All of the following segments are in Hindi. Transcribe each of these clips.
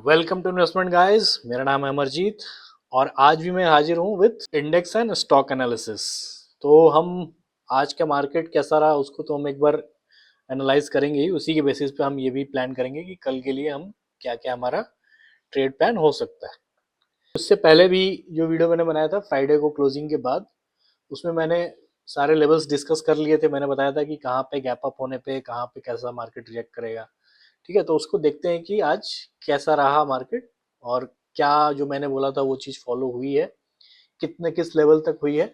Welcome to investment guys. मेरा नाम है अमरजीत और आज भी मैं हाजिर हूँ with index and stock analysis. तो हम आज का मार्केट कैसा रहा उसको तो हम एक बार एनालाइज करेंगे ही। उसी के बेसिस पे हम ये भी प्लान करेंगे कि कल के लिए हम क्या क्या हमारा ट्रेड प्लान हो सकता है। उससे पहले भी जो वीडियो मैंने बनाया था फ्राइडे को क्लोजिंग के बाद, उसमें मैंने सारे लेवल्स डिस्कस कर लिए थे। मैंने बताया था कि कहाँ पे गैप अप होने पे कहाँ पे कैसा मार्केट रिएक्ट करेगा। ठीक है, तो उसको देखते हैं कि आज कैसा रहा मार्केट और क्या जो मैंने बोला था वो चीज़ फॉलो हुई है, कितने किस लेवल तक हुई है।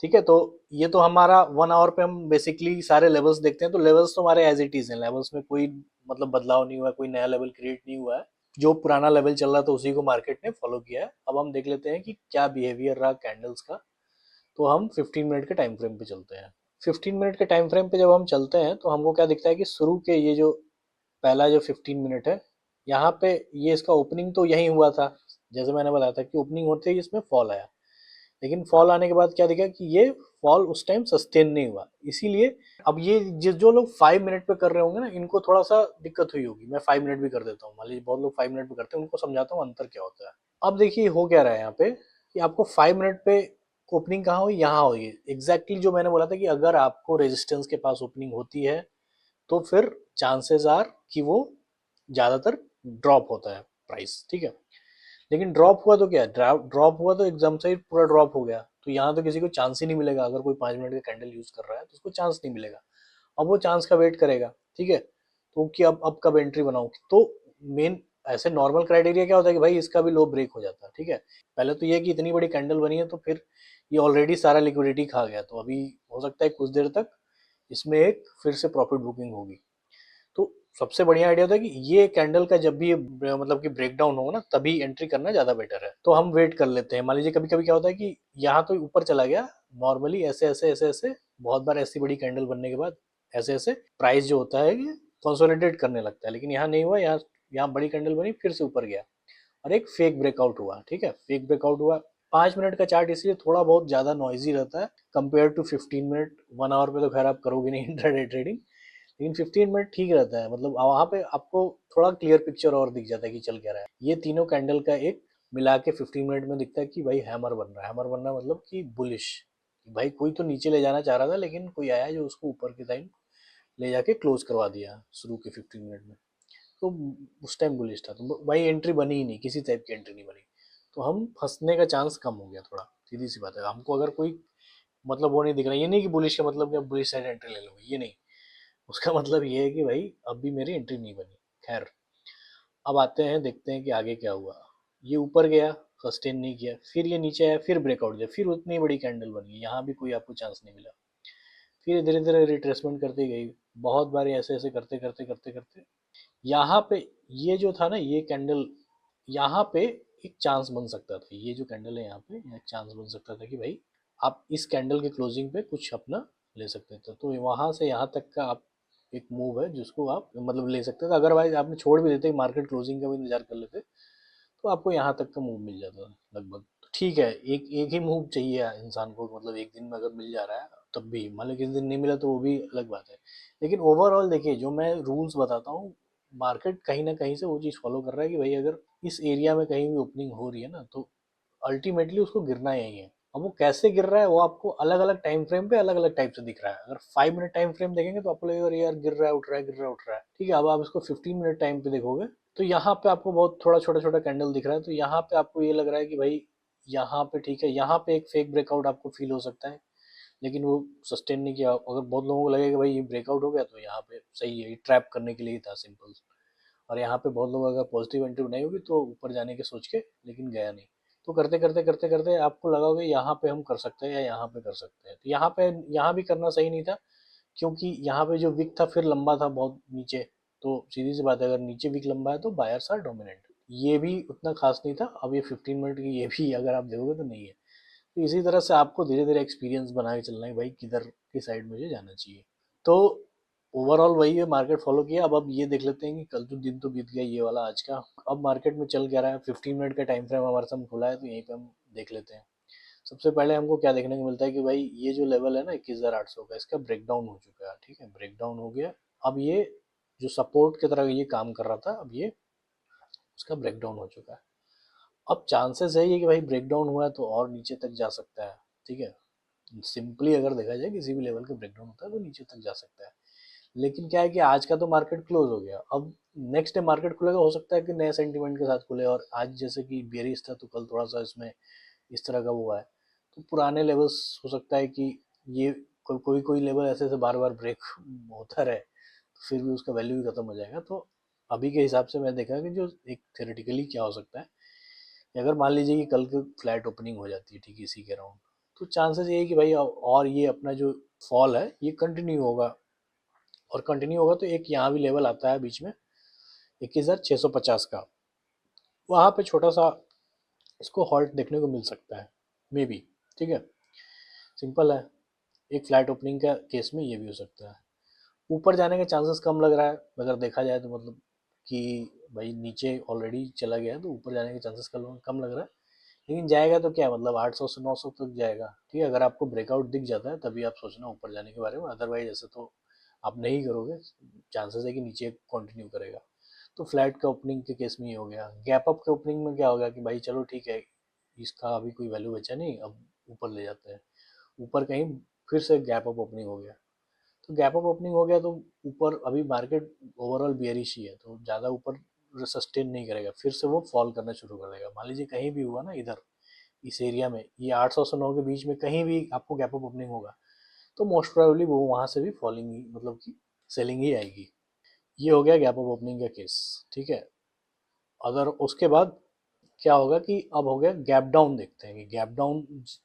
ठीक है, तो ये तो हमारा 1 आवर पे हम बेसिकली सारे लेवल्स देखते हैं। तो लेवल्स तो हमारे एज इट इज हैं, लेवल्स में कोई मतलब बदलाव नहीं हुआ है, कोई नया लेवल क्रिएट नहीं हुआ है। जो पुराना लेवल चल रहा था उसी को मार्केट ने फॉलो किया है। अब हम देख लेते हैं कि क्या बिहेवियर रहा कैंडल्स का। तो हम 15 मिनट के टाइम फ्रेम पे चलते हैं। 15 मिनट के टाइम फ्रेम पे जब हम चलते हैं तो हमको क्या दिखता है कि शुरू के ये जो पहला जो 15 मिनट है, यहाँ पे ये इसका ओपनिंग तो यही हुआ था। जैसे मैंने बताया था कि ओपनिंग होते ही इसमें फॉल आया, लेकिन फॉल आने के बाद क्या दिखा कि ये फॉल उस टाइम सस्टेन नहीं हुआ। इसीलिए अब ये जो लोग 5 मिनट पे कर रहे होंगे ना, इनको थोड़ा सा दिक्कत हुई होगी। मैं 5 मिनट भी कर देता हूँ, मान लीजिए बहुत लोग 5 मिनट पे करते हैं, उनको समझाता हूँ अंतर क्या होता है। अब देखिए हो क्या रहा है यहाँ पे कि आपको 5 मिनट पे ओपनिंग कहाँ हुई, यहाँ हुई। एग्जैक्टली जो मैंने बोला था कि अगर आपको रेजिस्टेंस के पास ओपनिंग होती है तो फिर चांसेस आर कि वो ज़्यादातर ड्रॉप होता है प्राइस। ठीक है, लेकिन ड्रॉप हुआ तो क्या, ड्रॉप हुआ तो एकदम से ही पूरा ड्रॉप हो गया। तो यहाँ तो किसी को चांस ही नहीं मिलेगा। अगर कोई 5 मिनट का कैंडल यूज कर रहा है तो उसको चांस नहीं मिलेगा। अब वो चांस का वेट करेगा। ठीक है, तो कि अब कब एंट्री बनाऊं। तो मेन ऐसे नॉर्मल क्राइटेरिया क्या होता है कि भाई इसका भी लो ब्रेक हो जाता है। ठीक है, पहले तो ये कि इतनी बड़ी कैंडल बनी है तो फिर ये ऑलरेडी सारा लिक्विडिटी खा गया, तो अभी हो सकता है कुछ देर तक इसमें एक फिर से प्रॉफिट बुकिंग होगी। तो सबसे बढ़िया आइडिया था कि ये कैंडल का जब भी मतलब कि ब्रेक डाउन होगा ना तभी एंट्री करना ज्यादा बेटर है। तो हम वेट कर लेते हैं। मान लीजिए कभी कभी क्या होता है कि यहाँ तो ऊपर चला गया, नॉर्मली ऐसे ऐसे ऐसे ऐसे बहुत बार ऐसी बड़ी कैंडल बनने के बाद ऐसे ऐसे प्राइस जो होता है ये कंसोलिडेट करने लगता है, लेकिन यहाँ नहीं हुआ। यहाँ यहाँ बड़ी कैंडल बनी, फिर से ऊपर गया और एक फेक ब्रेकआउट हुआ। ठीक है, फेक ब्रेकआउट हुआ। 5 मिनट का चार्ट इसलिए थोड़ा बहुत ज्यादा नॉइजी रहता है कंपेयर टू 15 मिनट। 1 आवर पे तो खैर आप करोगे नहीं इंट्राडे ट्रेडिंग, लेकिन 15 मिनट ठीक रहता है। मतलब वहां पे आपको थोड़ा क्लियर पिक्चर और दिख जाता है कि चल क्या रहा है। ये तीनों कैंडल का एक मिला के 15 मिनट में दिखता है कि भाई हैमर बन रहा है। हैमर बनना मतलब कि बुलिश, भाई कोई तो नीचे ले जाना चाह रहा था लेकिन कोई आया जो उसको ऊपर की साइड ले जाके क्लोज करवा दिया शुरू के 15 मिनट में। तो उस टाइम बुलिश था, तो भाई एंट्री बनी ही नहीं, किसी टाइप की एंट्री नहीं बनी। तो हम फंसने का चांस कम हो गया थोड़ा। सीधी सी बात है, हमको अगर कोई मतलब वो नहीं दिख रहा। ये नहीं कि बुलिश का मतलब कि बुलिश साइड एंट्री ले लो, ये नहीं। उसका मतलब ये है कि भाई अब भी मेरी एंट्री नहीं बनी। खैर, अब आते हैं देखते हैं कि आगे क्या हुआ। ये ऊपर गया, सस्टेन नहीं किया, फिर ये नीचे आया, फिर ब्रेकआउट दिया, फिर उतनी बड़ी कैंडल बन गई, यहाँ भी कोई आपको चांस नहीं मिला। फिर धीरे धीरे रिट्रेसमेंट करती गई। बहुत बार ऐसे ऐसे करते करते करते करते यहाँ पे ये जो था ना, ये कैंडल यहाँ पे एक चांस बन सकता था। ये जो कैंडल है यहाँ पे एक चांस बन सकता था कि भाई आप इस कैंडल के क्लोजिंग पे कुछ अपना ले सकते थे। तो वहां से यहाँ तक का आप एक मूव है जिसको आप मतलब ले सकते थे। अदरवाइज आपने छोड़ भी देते, मार्केट क्लोजिंग का भी इंतजार कर लेते, तो आपको यहाँ तक का मूव मिल जाता लगभग। तो ठीक है, एक एक ही मूव चाहिए इंसान को। मतलब एक दिन में अगर मिल जा रहा है तब भी, मान लो किसी दिन नहीं मिला तो वो भी अलग बात है। लेकिन ओवरऑल देखिए, जो मैं रूल्स बताता हूँ, मार्केट कहीं ना कहीं से वो चीज़ फॉलो कर रहा है कि भाई अगर इस एरिया में कहीं भी ओपनिंग हो रही है ना तो अल्टीमेटली उसको गिरना यही है। अब वो कैसे गिर रहा है वो आपको अलग अलग टाइम फ्रेम पे अलग अलग टाइप से दिख रहा है। अगर 5 मिनट टाइम फ्रेम देखेंगे तो आपको लगेगा यार गिर रहा है उठ रहा है गिर रहा है उठ रहा है। ठीक है, अब आप इसको 15 मिनट टाइम पे देखोगे तो यहाँ पे आपको बहुत थोड़ा छोटा छोटा कैंडल दिख रहा है। तो यहाँ पे आपको ये लग रहा है कि भाई यहाँ पे ठीक है, यहाँ पे एक फेक ब्रेकआउट आपको फील हो सकता है, लेकिन वो सस्टेन नहीं किया। अगर बहुत लोगों को लगेगा भाई ये ब्रेकआउट हो गया तो यहाँ पे सही है, ये ट्रैप करने के लिए ही था सिंपल। और यहाँ पे बहुत लोग अगर पॉजिटिव एंट्री बनाई होगी तो ऊपर जाने के सोच के, लेकिन गया नहीं। तो करते करते करते करते आपको लगा होगा यहाँ पे हम कर सकते हैं या यहाँ पे कर सकते हैं। तो यहाँ पे यहाँ भी करना सही नहीं था, क्योंकि यहाँ पे जो विक था फिर लंबा था बहुत नीचे। तो सीधी सी बात है, अगर नीचे विक लंबा है तो बायर्स आर डोमिनेंट। ये भी उतना खास नहीं था। अब ये 15 मिनट की ये भी अगर आप देखोगे तो नहीं है। तो इसी तरह से आपको धीरे धीरे एक्सपीरियंस बना के चलना है भाई किधर की साइड मुझे जाना चाहिए। तो ओवरऑल वही है, मार्केट फॉलो किया। अब ये देख लेते हैं कि कल तो दिन तो बीत गया ये वाला आज का। अब मार्केट में चल क्या रहा है। 15 मिनट का टाइम फ्रेम हमारे सामने खुला है तो यहीं पे हम देख लेते हैं। सबसे पहले हमको क्या देखने को मिलता है कि भाई ये जो लेवल है ना 21,800 का, इसका ब्रेकडाउन हो चुका है। ठीक है, ब्रेकडाउन हो गया। अब ये जो सपोर्ट की तरह ये काम कर रहा था, अब ये उसका ब्रेकडाउन हो चुका है। अब चांसेस है ये कि भाई ब्रेकडाउन हुआ है तो और नीचे तक जा सकता है, ठीक है। सिंपली अगर देखा जाए किसी भी लेवल का ब्रेकडाउन होता है तो नीचे तक जा सकता है। लेकिन क्या है कि आज का तो मार्केट क्लोज हो गया, अब नेक्स्ट डे मार्केट खुलेगा, हो सकता है कि नए सेंटीमेंट के साथ खुले, और आज जैसे कि बेरिश था तो कल थोड़ा सा इसमें इस तरह का वो है, तो पुराने लेवल्स हो सकता है कि ये कोई कोई लेवल ऐसे ऐसे बार बार ब्रेक होता रहे, तो फिर भी उसका वैल्यू भी खत्म हो जाएगा। तो अभी के हिसाब से मैं देखा कि जो एक थेरेटिकली क्या हो सकता है कि अगर मान लीजिए कि कल को फ्लैट ओपनिंग हो जाती है ठीक इसी के अराउंड, तो चांसेस ये है कि भाई और ये अपना जो फॉल है ये कंटिन्यू होगा, और कंटिन्यू होगा तो एक यहाँ भी लेवल आता है बीच में 21,650 का, वहाँ पे छोटा सा इसको हॉल्ट देखने को मिल सकता है मे बी, ठीक है। सिंपल है, एक फ्लैट ओपनिंग का केस में ये भी हो सकता है। ऊपर जाने के चांसेस कम लग रहा है अगर देखा जाए तो, मतलब कि भाई नीचे ऑलरेडी चला गया है तो ऊपर जाने के चांसेस कम कम लग रहा है। लेकिन जाएगा तो क्या मतलब 800 से 900 तक जाएगा, ठीक है। अगर आपको ब्रेकआउट दिख जाता है तभी आप सोचना ऊपर जाने के बारे में, अदरवाइज ऐसे तो आप नहीं करोगे, चांसेस है कि नीचे कंटिन्यू करेगा। तो फ्लैट का ओपनिंग के केस में ये हो गया। गैप अप के ओपनिंग में क्या होगा कि भाई चलो ठीक है, इसका अभी कोई वैल्यू बचा नहीं, अब ऊपर ले जाते हैं, ऊपर कहीं फिर से गैप अप ओपनिंग हो गया, तो गैप अप ओपनिंग हो गया तो ऊपर अभी मार्केट ओवरऑल बियरिश ही है, तो ज़्यादा ऊपर सस्टेन नहीं करेगा, फिर से वो फॉल करना शुरू कर देगा। मान लीजिए कहीं भी हुआ ना इधर इस एरिया में, ये 800 से 9 के बीच में कहीं भी आपको गैप अप ओपनिंग होगा, तो मोस्ट प्रोबेबली वो वहाँ से भी फॉलिंग ही, मतलब कि सेलिंग ही आएगी। ये हो गया गैप अप ओपनिंग का केस, ठीक है। अगर उसके बाद क्या होगा कि अब हो गया गैप डाउन, देखते हैं कि गैप डाउन,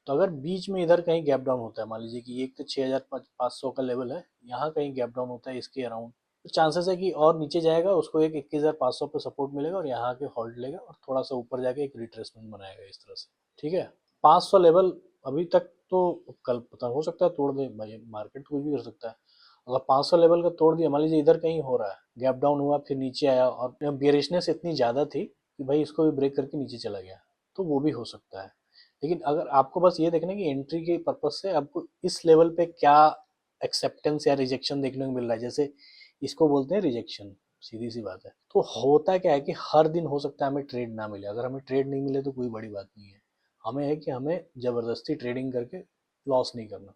तो अगर बीच में इधर कहीं गैप डाउन होता है, मान लीजिए कि एक तो 6,500 का लेवल है, यहाँ कहीं गैप डाउन होता है इसके अराउंड, तो चांसेस है कि और नीचे जाएगा, उसको एक 21,500 पे सपोर्ट मिलेगा और यहाँ के होल्ड लेगा और थोड़ा सा ऊपर जाके एक रिट्रेसमेंट बनाएगा इस तरह से, ठीक है। 500 लेवल अभी तक तो, कल पता हो सकता है तोड़ दे भाई, मार्केट कुछ भी कर सकता है। अगर 500 लेवल का तोड़ दिया, मान लीजिए इधर कहीं हो रहा है गैप डाउन हुआ फिर नीचे आया और बियरिशनेस इतनी ज़्यादा थी कि भाई इसको भी ब्रेक करके नीचे चला गया, तो वो भी हो सकता है। लेकिन अगर आपको बस ये देखना है कि एंट्री के पर्पज से आपको इस लेवल पे क्या एक्सेप्टेंस या रिजेक्शन देखने को मिल रहा है, जैसे इसको बोलते हैं रिजेक्शन, सीधी सी बात है। तो होता क्या है कि हर दिन हो सकता है हमें ट्रेड ना मिले, अगर हमें ट्रेड नहीं मिले तो कोई बड़ी बात नहीं है, हमें है कि हमें ज़बरदस्ती ट्रेडिंग करके लॉस नहीं करना।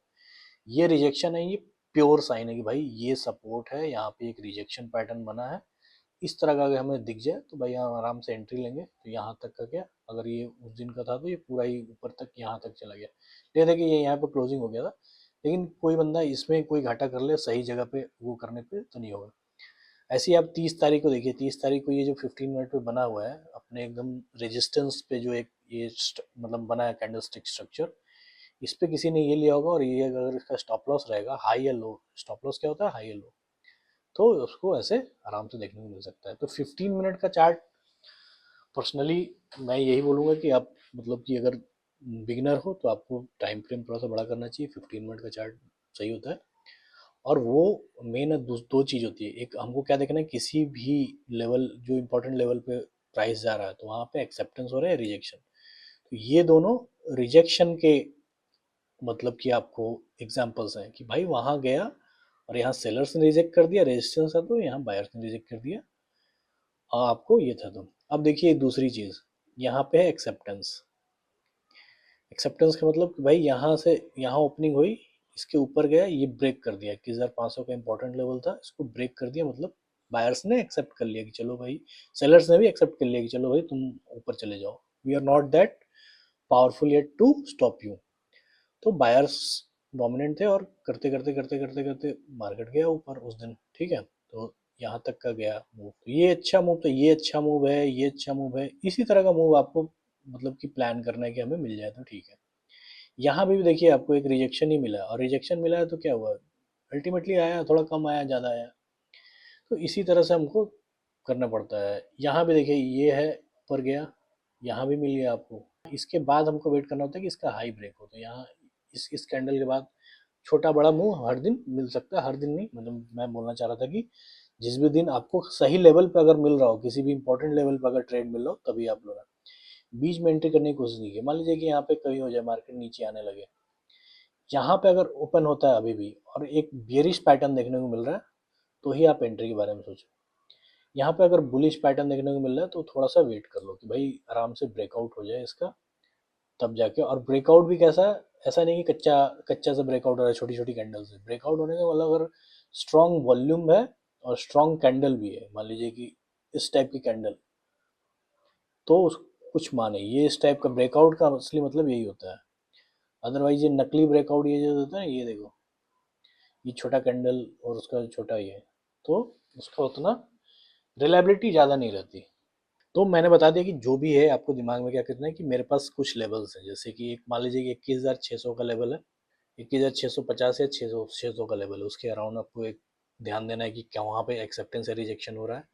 ये रिजेक्शन है, ये प्योर साइन है कि भाई ये सपोर्ट है, यहाँ पे एक रिजेक्शन पैटर्न बना है, इस तरह का अगर हमें दिख जाए तो भाई यहाँ आराम से एंट्री लेंगे। तो यहाँ तक का क्या, अगर ये उस दिन का था तो ये पूरा ही ऊपर तक यहाँ तक चला गया, ये देखिए ये यहाँ पे क्लोजिंग हो गया था, लेकिन कोई बंदा इसमें कोई घाटा कर ले सही जगह पे वो करने पे तो नहीं होगा। ऐसे ही आप 30 तारीख को देखिए, 30 तारीख को ये जो 15 मिनट पे बना हुआ है अपने एकदम रेजिस्टेंस पे, जो एक ये मतलब बना है कैंडलस्टिक स्ट्रक्चर, इस पे किसी ने ये लिया होगा और ये अगर इसका स्टॉप लॉस रहेगा हाई या लो, स्टॉप लॉस क्या होता है हाई या लो, तो उसको ऐसे आराम से देखने को मिल सकता है। तो 15 मिनट का चार्ट पर्सनली मैं यही बोलूँगा कि आप, मतलब कि अगर बिगिनर हो तो आपको टाइम फ्रेम थोड़ा सा बड़ा करना चाहिए, 15 मिनट का चार्ट सही होता है। और वो मेन दो चीज़ होती है, एक हमको क्या देखना है, किसी भी लेवल जो इम्पोर्टेंट लेवल पे प्राइस जा रहा है तो वहाँ पे एक्सेप्टेंस हो रहा है रिजेक्शन, तो ये दोनों रिजेक्शन के मतलब कि आपको एग्जांपल्स हैं कि भाई वहाँ गया और यहाँ सेलर्स ने रिजेक्ट कर दिया, रेजिस्टेंस था, तो यहाँ बायर्स ने रिजेक्ट कर दिया और आपको ये था। तो अब देखिए दूसरी चीज़ यहाँ पे है एक्सेप्टेंस। एक्सेप्टेंस का मतलब कि भाई यहाँ से यहाँ ओपनिंग हुई, इसके ऊपर गया, ये ब्रेक कर दिया, 21,500 का इंपॉर्टेंट लेवल था, इसको ब्रेक कर दिया, मतलब बायर्स ने एक्सेप्ट कर लिया कि चलो भाई, सेलर्स ने भी एक्सेप्ट कर लिया कि चलो भाई तुम ऊपर चले जाओ, we are not that powerful yet to stop you. तो बायर्स डोमिनेंट थे और करते करते करते करते करते मार्केट गया ऊपर उस दिन, ठीक है। तो यहाँ तक का गया मूव, तो ये अच्छा मूव, तो ये अच्छा मूव है, ये अच्छा मूव है, इसी तरह का मूव आपको मतलब कि प्लान करना है कि हमें मिल जाए तो ठीक है। यहाँ भी देखिए आपको एक रिजेक्शन ही मिला, और रिजेक्शन मिला है तो क्या हुआ, अल्टीमेटली आया, थोड़ा कम आया ज़्यादा आया, तो इसी तरह से हमको करना पड़ता है। यहाँ भी देखिए ये है ऊपर गया, यहाँ भी मिल गया आपको, इसके बाद हमको वेट करना होता है कि इसका हाई ब्रेक हो, तो यहाँ इस कैंडल के बाद छोटा बड़ा मूव हर दिन मिल सकता है, हर दिन नहीं, मतलब मैं बोलना चाह रहा था कि जिस भी दिन आपको सही लेवल पे अगर मिल रहा हो, किसी भी इंपॉर्टेंट लेवल पे अगर ट्रेड मिल रहा हो तभी आप लो, बीच में एंट्री करने की कोशिश नहीं की। मान लीजिए कि यहाँ पे कहीं हो जाए मार्केट नीचे आने लगे, यहाँ पे अगर ओपन होता है अभी भी और एक बियरिश पैटर्न देखने को मिल रहा है, तो ही आप एंट्री के बारे में सोचो। यहाँ पे अगर बुलिश पैटर्न देखने को मिल रहा है तो थोड़ा सा वेट कर लो कि भाई आराम से ब्रेकआउट हो जाए इसका, तब जाके। और ब्रेकआउट भी कैसा, ऐसा नहीं कि कच्चा कच्चा सा ब्रेकआउट हो रहा है छोटी छोटी कैंडल से। ब्रेकआउट होने का मतलब अगर स्ट्रॉन्ग वॉल्यूम है और स्ट्रॉन्ग कैंडल भी है, मान लीजिए कि इस टाइप की कैंडल, तो कुछ माने ये इस टाइप का ब्रेकआउट का असली मतलब यही होता है। अदरवाइज ये नकली ब्रेकआउट ये जो होता है, ये देखो ये छोटा कैंडल और उसका छोटा ये, तो उसका उतना रिलायबिलिटी ज़्यादा नहीं रहती। तो मैंने बता दिया कि जो भी है आपको दिमाग में क्या करना है कि मेरे पास कुछ लेवल्स हैं, जैसे कि एक मान लीजिए कि 21,600 का लेवल है, 21,650 या 600 का लेवल है, उसके अराउंड आपको एक ध्यान देना है कि क्या वहाँ पे एक्सेप्टेंस या रिजेक्शन हो रहा है।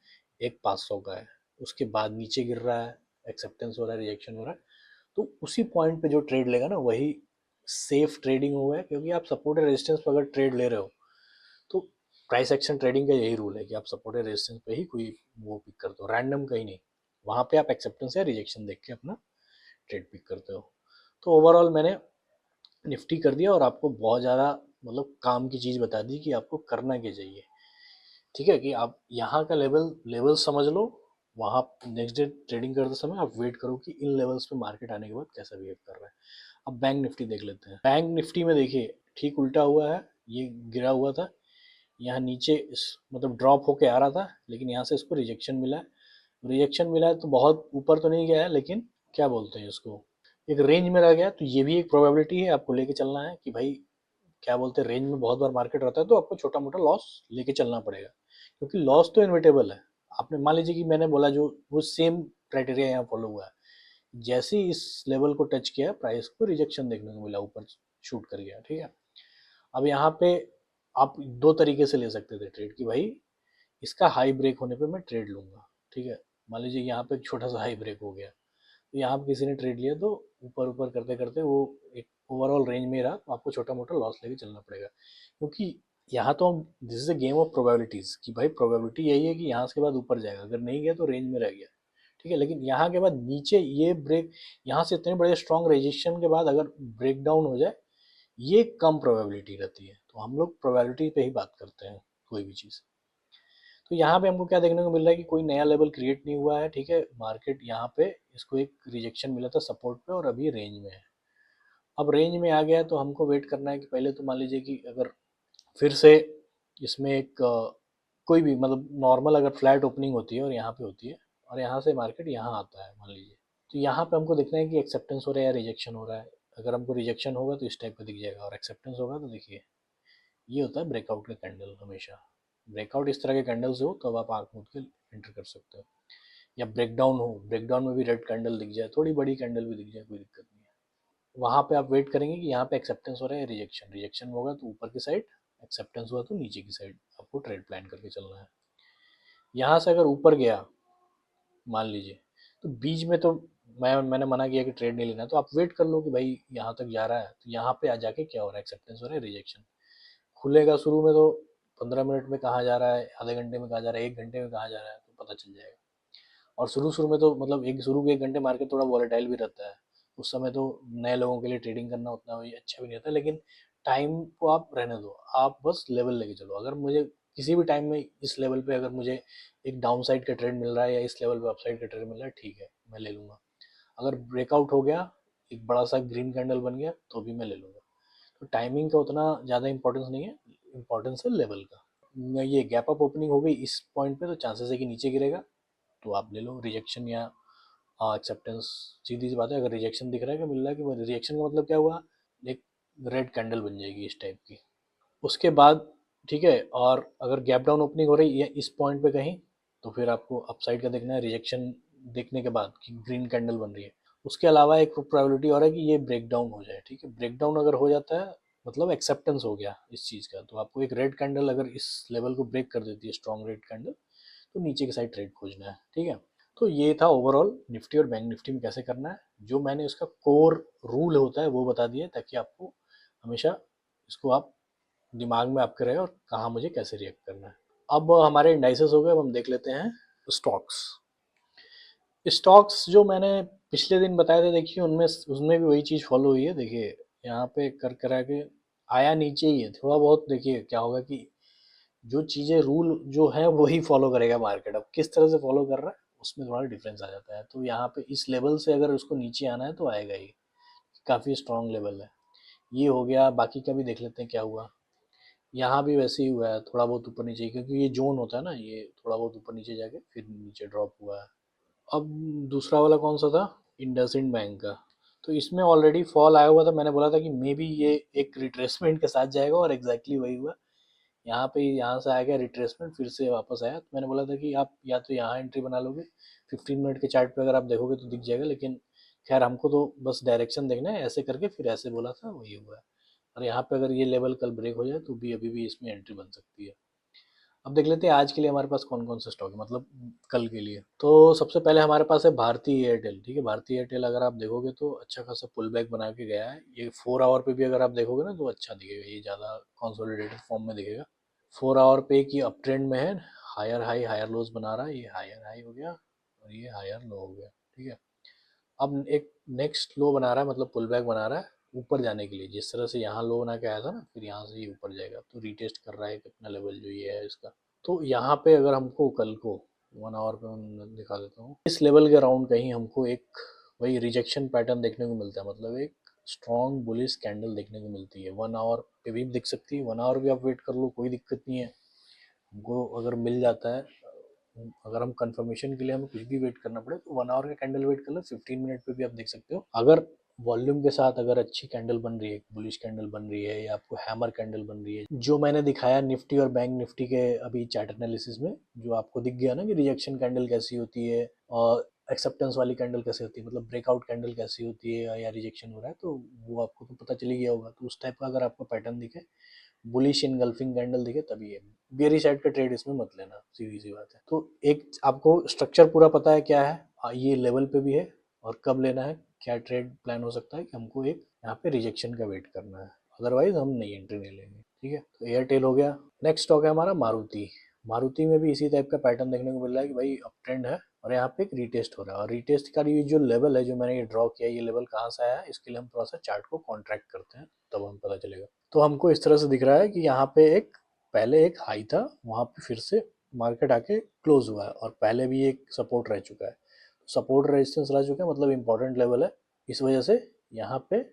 एक 500 का है, उसके बाद नीचे गिर रहा है, एक्सेप्टेंस हो रहा है, रिजेक्शन हो रहा है, तो उसी पॉइंट पे जो ट्रेड लेगा ना वही सेफ ट्रेडिंग हुआ है। क्योंकि आप सपोर्ट और रेजिस्टेंस पर अगर ट्रेड ले रहे हो तो प्राइस एक्शन ट्रेडिंग का यही रूल है कि आप सपोर्ट या रेजिस्टेंस पे ही कोई वो पिक करते हो, रैंडम कहीं नहीं। वहाँ पे आप एक्सेप्टेंस या रिजेक्शन देख के अपना ट्रेड पिक करते हो। तो ओवरऑल मैंने निफ्टी कर दिया और आपको बहुत ज़्यादा मतलब काम की चीज़ बता दी कि आपको करना क्या चाहिए। ठीक है कि आप यहाँ का लेवल समझ लो, वहाँ नेक्स्ट डे ट्रेडिंग करते समय आप वेट करो कि इन लेवल्स पे मार्केट आने के बाद कैसा बिहेव कर रहा है। अब बैंक निफ्टी देख लेते हैं। बैंक निफ्टी में देखिए ठीक उल्टा हुआ है, ये गिरा हुआ था यहाँ नीचे, मतलब ड्रॉप होके आ रहा था, लेकिन यहाँ से इसको रिजेक्शन मिला है। रिजेक्शन मिला है तो बहुत ऊपर तो नहीं गया है, लेकिन क्या बोलते हैं इसको, एक रेंज में रह गया। तो ये भी एक प्रोबेबिलिटी है, आपको लेके चलना है कि भाई क्या बोलते हैं, रेंज में बहुत बार मार्केट रहता है तो आपको छोटा मोटा लॉस लेके चलना पड़ेगा, क्योंकि लॉस तो इनविटेबल है। आपने मान लीजिए कि मैंने बोला जो वो सेम क्राइटेरिया यहाँ फॉलो हुआ है, जैसे ही इस लेवल को टच किया प्राइस को रिजेक्शन देखने को मिला, ऊपर शूट कर गया। ठीक है, अब यहाँ पे आप दो तरीके से ले सकते थे ट्रेड कि भाई इसका हाई ब्रेक होने पे मैं ट्रेड लूंगा। ठीक है, मान लीजिए यहाँ पे एक छोटा सा हाई ब्रेक हो गया, तो यहाँ पे किसी ने ट्रेड लिया तो ऊपर ऊपर करते करते वो एक ओवरऑल रेंज में रहा, तो आपको छोटा मोटा लॉस लेके चलना पड़ेगा। क्योंकि यहाँ तो हम, this is a game of probabilities कि भाई प्रोबेबिलिटी यही है कि यहाँ से बाद ऊपर जाएगा, अगर नहीं गया तो रेंज में रह गया। ठीक है, लेकिन यहाँ के बाद नीचे ये ब्रेक, यहाँ से इतने बड़े स्ट्रॉन्ग रेजिस्टेंस के बाद अगर ब्रेक डाउन हो जाए, ये कम प्रोबेबिलिटी रहती है। तो हम लोग प्रोबेबिलिटी पे ही बात करते हैं कोई भी चीज़। तो यहाँ पे हमको क्या देखने को मिल रहा है कि कोई नया लेवल क्रिएट नहीं हुआ है। ठीक है, मार्केट यहाँ पे इसको एक रिजेक्शन मिला था सपोर्ट पे और अभी रेंज में है। अब रेंज में आ गया तो हमको वेट करना है कि पहले तो मान लीजिए कि अगर फिर से इसमें एक कोई भी मतलब नॉर्मल अगर फ्लैट ओपनिंग होती है और यहाँ पे होती है और यहाँ से मार्केट यहाँ आता है मान लीजिए, तो यहाँ पे हमको देखना है कि एक्सेप्टेंस हो रहा है या रिजेक्शन हो रहा है। अगर हमको रिजेक्शन होगा तो इस टाइप का दिख जाएगा, और एक्सेप्टेंस होगा तो देखिए ये होता है ब्रेकआउट का कैंडल। हमेशा ब्रेकआउट इस तरह के कैंडल से हो तब आप आंख मूंद के एंटर कर सकते हो, या ब्रेकडाउन हो, ब्रेकडाउन में भी रेड कैंडल दिख जाए, थोड़ी बड़ी कैंडल भी दिख जाए, कोई दिक्कत नहीं है। वहाँ पे आप वेट करेंगे कि यहाँ पे एक्सेप्टेंस हो रहा है, रिजेक्शन, रिजेक्शन होगा तो ऊपर की साइड, एक्सेप्टेंस हुआ तो नीचे की साइड आपको ट्रेड प्लान करके चलना है। यहाँ से अगर ऊपर गया मान लीजिए, तो बीच में तो मैंने मना किया कि ट्रेड नहीं लेना, तो आप वेट कर लो कि भाई यहाँ तक जा रहा है तो यहाँ पे आ जाके क्या हो रहा है, एक्सेप्टेंस हो रहा है, रिजेक्शन। खुलेगा शुरू में तो 15 मिनट में कहाँ जा रहा है, आधे घंटे में कहाँ जा रहा है, 1 घंटे में कहाँ जा रहा है, तो पता चल जाएगा। और शुरू शुरू में तो मतलब एक शुरू के 1 घंटे मार्केट थोड़ा वॉलेटाइल भी रहता है, उस समय तो नए लोगों के लिए ट्रेडिंग करना उतना भी अच्छा भी नहीं होता। लेकिन टाइम को आप रहने दो, आप बस लेवल लेके चलो। अगर मुझे किसी भी टाइम में इस लेवल पे अगर मुझे एक डाउन साइड का ट्रेड मिल रहा है या इस लेवल पे अप साइड का ट्रेड मिल रहा है, ठीक है मैं ले लूँगा। अगर ब्रेकआउट हो गया, एक बड़ा सा ग्रीन कैंडल बन गया, तो भी मैं ले लूँगा। तो टाइमिंग का उतना ज़्यादा इंपॉर्टेंस नहीं है, इंपॉर्टेंस है लेवल का। ये गैप अप ओपनिंग हो गई इस पॉइंट पे तो चांसेस है कि नीचे गिरेगा, तो आप ले लो रिजेक्शन या एक्सेप्टेंस। सीधी सी बात है, अगर रिजेक्शन दिख रहा है कि मिल रहा है कि रिजेक्शन का मतलब क्या हुआ, एक रेड कैंडल बन जाएगी इस टाइप की। उसके बाद ठीक है, और अगर गैप डाउन ओपनिंग हो रही है इस पॉइंट पे कहीं, तो फिर आपको अपसाइड का देखना है रिजेक्शन देखने के बाद कि ग्रीन कैंडल बन रही है। उसके अलावा एक प्रोबेबिलिटी और है कि ये ब्रेक डाउन हो जाए। ठीक है, ब्रेक डाउन अगर हो जाता है मतलब एक्सेप्टेंस हो गया इस चीज़ का, तो आपको एक रेड कैंडल अगर इस लेवल को ब्रेक कर देती है, स्ट्रॉन्ग रेड कैंडल, तो नीचे की साइड ट्रेड खोजना है। ठीक है, तो ये था ओवरऑल निफ्टी और बैंक निफ्टी में कैसे करना है। जो मैंने उसका कोर रूल होता है वो बता दिया, ताकि आपको हमेशा इसको आप दिमाग में आपके रहे और कहाँ मुझे कैसे रिएक्ट करना है। अब हमारे इंडाइसेस हो गए, अब हम देख लेते हैं स्टॉक्स। स्टॉक्स जो मैंने पिछले दिन बताए थे, देखिए उनमें उसमें भी वही चीज़ फॉलो हुई है। देखिए यहाँ पे कर करा के आया नीचे ही है थोड़ा बहुत। देखिए क्या होगा कि जो चीज़ें रूल जो है वही फॉलो करेगा मार्केट। अब किस तरह से फॉलो कर रहा है उसमें थोड़ा डिफरेंस आ जाता है। तो यहाँ पे इस लेवल से अगर उसको नीचे आना है तो आएगा ही, काफ़ी स्ट्रॉन्ग लेवल है। ये हो गया, बाकी का भी देख लेते हैं क्या हुआ। यहाँ भी वैसे ही हुआ है, थोड़ा बहुत ऊपर नीचे, क्योंकि ये जोन होता है ना, ये थोड़ा बहुत ऊपर नीचे जाके फिर नीचे ड्रॉप हुआ है। अब दूसरा वाला कौन सा था, इंडसइंड बैंक का। तो इसमें ऑलरेडी फॉल आया हुआ था, मैंने बोला था कि मे बी ये एक रिट्रेसमेंट के साथ जाएगा, और एग्जैक्टली वही हुआ। यहाँ पे यहाँ से आ गया रिट्रेसमेंट, फिर से वापस आया। तो मैंने बोला था कि आप या तो यहाँ एंट्री बना लोगे, 15 मिनट के चार्ट पे अगर आप देखोगे तो दिख जाएगा, लेकिन खैर हमको तो बस डायरेक्शन देखना है, ऐसे करके फिर ऐसे बोला था, वही हुआ है। और यहाँ पे अगर ये लेवल कल ब्रेक हो जाए तो भी अभी भी इसमें एंट्री बन सकती है। अब देख लेते हैं आज के लिए हमारे पास कौन कौन से स्टॉक है, मतलब कल के लिए। तो सबसे पहले हमारे पास है भारतीय एयरटेल। ठीक है, भारतीय एयरटेल अगर आप देखोगे तो अच्छा खासा पुल बैक बना के गया है। ये 4 आवर पे भी अगर आप देखोगे ना तो अच्छा दिखेगा, ये ज़्यादा कंसोलिडेटेड फॉर्म में दिखेगा। 4 आवर पे की अप ट्रेंड में है, हायर हाई हायर लोज बना रहा है। ये हायर हाई हो गया और ये हायर लो हो गया। ठीक है, अब एक नेक्स्ट लो बना रहा है, मतलब पुल बैक बना रहा है ऊपर जाने के लिए। जिस तरह से यहाँ लो बना के आया था ना, फिर यहाँ से ये ऊपर जाएगा, तो रीटेस्ट कर रहा है कितना लेवल जो ये है इसका। तो यहाँ पे अगर हमको कल को 1 आवर पे मैं दिखा देता हूँ, इस लेवल के अराउंड कहीं हमको एक वही रिजेक्शन पैटर्न देखने को मिलता है, मतलब एक स्ट्रॉन्ग बुलिश कैंडल देखने को मिलती है। 1 आवर पे भी दिख सकती है, 1 आवर भी आप वेट कर लो, कोई दिक्कत नहीं है। हमको अगर मिल जाता है, अगर हम कंफर्मेशन के लिए हमें कुछ भी वेट करना पड़े तो 1 आवर का कैंडल वेट कर लो, 15 मिनट पे भी आप देख सकते हो। अगर वॉल्यूम के साथ अगर अच्छी कैंडल बन रही है, बुलिश कैंडल बन रही है, या आपको हैमर कैंडल बन रही है, जो मैंने दिखाया निफ्टी और बैंक निफ्टी के अभी चार्ट एनालिसिस में, जो आपको दिख गया ना कि रिजेक्शन कैंडल कैसी होती है और एक्सेप्टेंस वाली कैंडल कैसे होती है, मतलब ब्रेकआउट कैंडल कैसी होती है, या रिजेक्शन हो रहा है, तो वो आपको तो पता चली गया होगा। तो उस टाइप का अगर आपको पैटर्न दिखे, बुलिश इनगल्फिंग कैंडल दिखे, तभी है। बेरी साइड का ट्रेड इसमें मत लेना, सीधी सी बात है। तो एक आपको स्ट्रक्चर पूरा पता है क्या है, ये लेवल पे भी है, और कब लेना है, क्या ट्रेड प्लान हो सकता है कि हमको एक यहाँ पे रिजेक्शन का वेट करना है, अदरवाइज हम नहीं एंट्री नहीं लेंगे। ठीक है, तो एयरटेल हो गया। नेक्स्ट स्टॉक है हमारा मारुति। मारुति में भी इसी टाइप का पैटर्न देखने को मिल रहा है कि भाई अप ट्रेंड है, और यहाँ पे एक रीटेस्ट हो रहा है। और रीटेस्ट का ये जो लेवल है जो मैंने ये ड्रॉ किया, ये लेवल कहाँ से आया है, इसके लिए हम थोड़ा सा चार्ट को कॉन्ट्रैक्ट करते हैं, तब हमें पता चलेगा। तो हमको इस तरह से दिख रहा है कि यहाँ पे एक पहले एक हाई था, वहाँ पे फिर से मार्केट आके क्लोज हुआ है, और पहले भी एक सपोर्ट रह चुका है। सपोर्ट रेजिस्टेंस रह चुका है, मतलब इंपॉर्टेंट लेवल है। इस वजह से यहाँ पे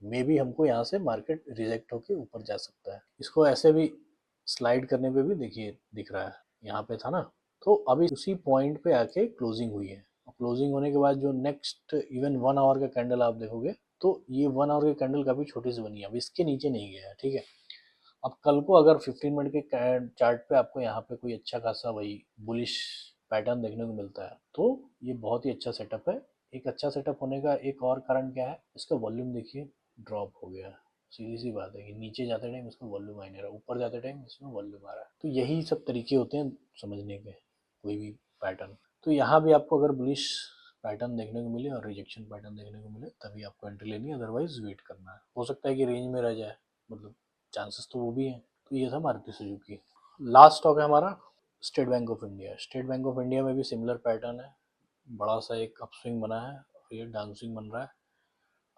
मे बी हमको यहाँ से मार्केट रिजेक्ट होके ऊपर जा सकता है। इसको ऐसे भी स्लाइड करने पे भी देखिए दिख रहा है, यहाँ पे था ना। तो अभी उसी पॉइंट पे आके क्लोजिंग हुई है। क्लोजिंग होने के बाद जो नेक्स्ट इवन 1 आवर का कैंडल आप देखोगे, तो ये 1 आवर की कैंडल काफी छोटी सी बनी है, अब इसके नीचे नहीं गया है। ठीक है, अब कल को अगर 15 मिनट के चार्ट पे आपको यहाँ पे कोई अच्छा खासा वही बुलिश पैटर्न देखने को मिलता है, तो ये बहुत ही अच्छा सेटअप है। एक अच्छा सेटअप होने का एक और कारण क्या है, इसका वॉल्यूम देखिए ड्रॉप हो गया है। सीधी सी बात है कि नीचे जाते टाइम इसका वॉल्यूम आ नहीं रहा, ऊपर जाते टाइम इसमें वॉल्यूम आ रहा है। तो यही सब तरीके होते हैं समझने के कोई भी पैटर्न। तो यहाँ भी आपको अगर बुलिश पैटर्न देखने को मिले और रिजेक्शन पैटर्न देखने को मिले, तभी आपको एंट्री लेनी है, अदरवाइज वेट करना है। हो सकता है कि रेंज में रह जाए, मतलब चांसेस तो वो भी हैं। तो ये था मारुति सुजुकी। लास्ट स्टॉक है हमारा state bank of India. State bank of India में भी सिमिलर पैटर्न है, बड़ा सा एक अपस्विंग बना है और ये डाउन स्विंग बन रहा है।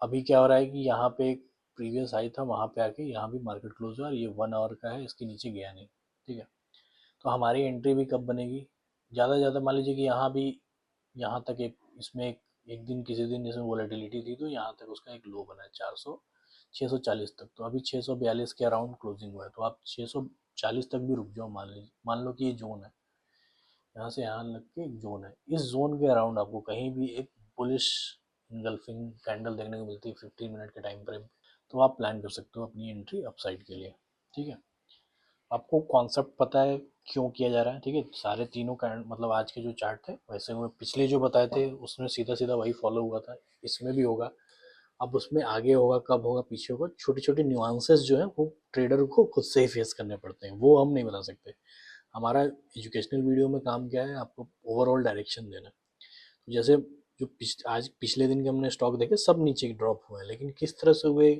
अभी क्या हो रहा है कि यहाँ पे एक प्रीवियस हाई था, वहाँ पे आके यहाँ भी मार्केट क्लोज हुआ, और ये 1 आवर का है, इसके नीचे गया नहीं। ठीक है, तो हमारी एंट्री भी कब बनेगी, ज़्यादा से ज़्यादा मान लीजिए कि यहाँ भी, यहाँ तक एक इसमें एक दिन किसी दिन इसमें वोलेटिलिटी थी, तो यहाँ तक उसका एक लो बना है 640 तक। तो अभी 642 के अराउंड क्लोजिंग हुआ है, तो आप 640 तक भी रुक जाओ, मान लो कि ये जोन है, यहाँ से यहाँ लग के एक जोन है, इस जोन के अराउंड आपको कहीं भी एक बुलिश इनगल्फिंग कैंडल देखने को मिलती है 15 मिनट के टाइम फ्रेम, तो आप प्लान कर सकते हो अपनी एंट्री अपसाइड के लिए। ठीक है, आपको कॉन्सेप्ट पता है क्यों किया जा रहा है। ठीक है, सारे तीनों मतलब आज के जो चार्ट थे वैसे हुए, पिछले जो बताए थे उसमें सीधा सीधा वही फॉलो हुआ था, इसमें भी होगा। अब उसमें आगे होगा, कब होगा, पीछे होगा, छोटी छोटी न्यूआंसेस जो है वो ट्रेडर को खुद से ही फेस करने पड़ते हैं, वो हम नहीं बता सकते। हमारा एजुकेशनल वीडियो में काम क्या है, आपको ओवरऑल डायरेक्शन देना। तो जैसे जो आज पिछले दिन के हमने स्टॉक देखे, सब नीचे ड्रॉप हुए हैं, लेकिन किस तरह से हुए,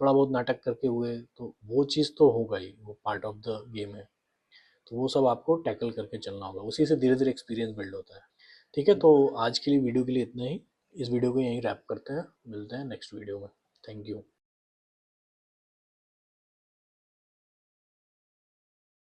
थोड़ा बहुत नाटक करके हुए, तो वो चीज़ तो होगा ही, वो पार्ट ऑफ द गेम है। तो वो सब आपको टैकल करके चलना होगा, उसी से धीरे धीरे एक्सपीरियंस बिल्ड होता है। ठीक है, तो आज के लिए वीडियो के लिए इतना ही। इस वीडियो को यहीं रैप करते हैं, मिलते हैं नेक्स्ट वीडियो में। Thank you.